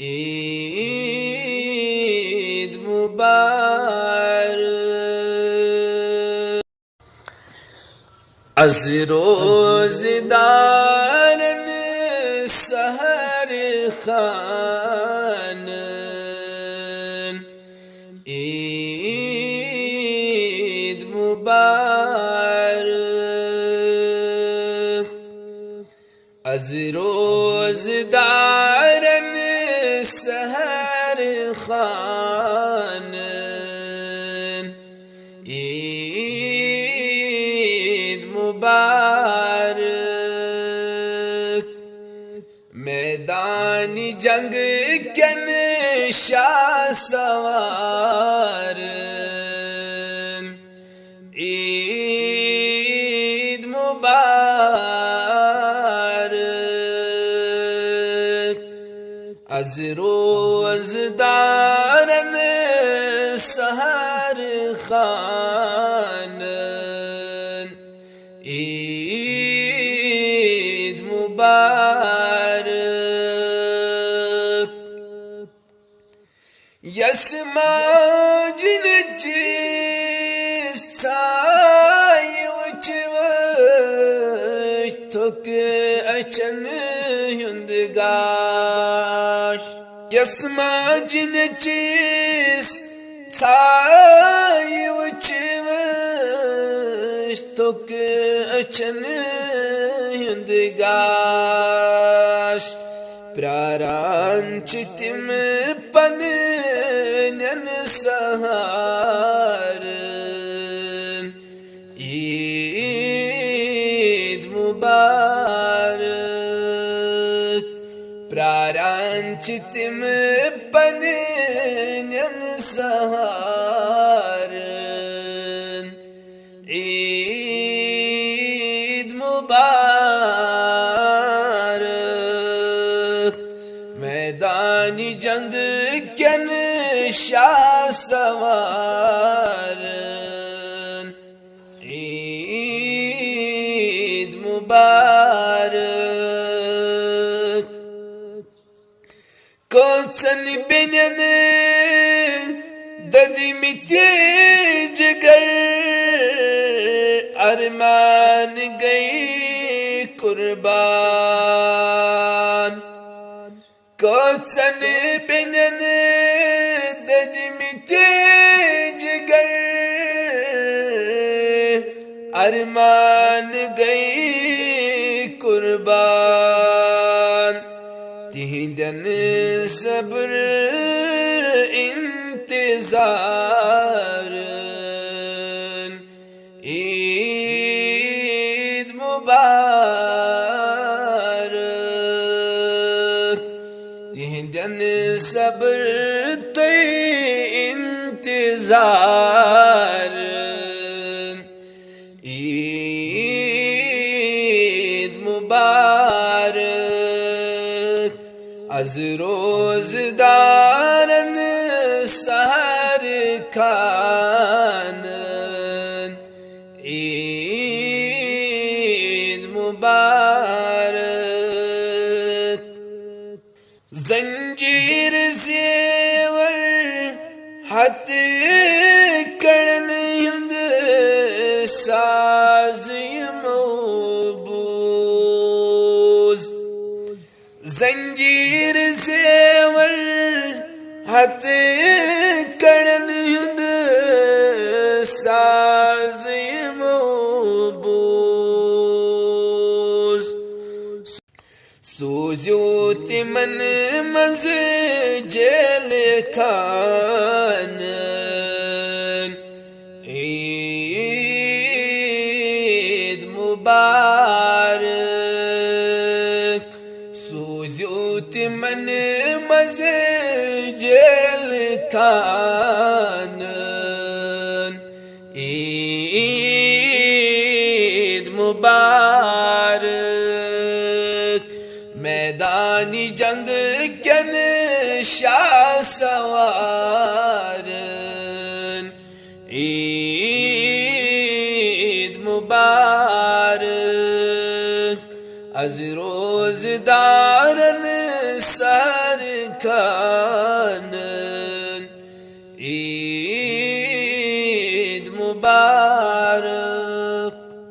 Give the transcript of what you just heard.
ईद मुबारक। अज़ रोज़दारन सहर खान ईद मुबारक। अज़ रोज़दारन सहर खान ईद मुबारक। मैदान जंग कन शाह सवार ईद मुबारक। अज़ रोज़दारन सहर खान ईद मुबारक। यसमाजिन चीज़ साय उचवश थुक अचन युंदगाश। यसमाजिन चीज़ साय उचवश थुक अचन युंदगाश। प्रारांच तिम पनन सहार ईद मुबारक। प्रारांच तिम पनन सहार ईद मुबारक। मैदानी जंग कन शाह सवार ईद मुबारक। कोसन बिनन ददिमिते जिगर अरमान गई कुर्बान। कोसन बिनन ददिमिते जिगर अरमान गई कुर्बान। तिहिदन सब्र इंतजार ईद मुबारक। तिहिदन सब्र ते इंतजार ईद मुबारक। अज़ रोज़दारन सहर खान ईद मुबारक। जंजीर ज़ेवर हथ कड़न युंद साज़ मौबूज़। जंजीर ज़ेवर हथ कड़न युंद साज़ मौबूज़। सोज़ो तिमन मज़ जेल खान ईद मुबारक। सोज़ो तिमन मज़ जेल खान ईद मुबारक। मैदानी जंग कन शाह सवार ईद मुबारक। अज़ रोज़दारन सहर مباركان عيد مبارك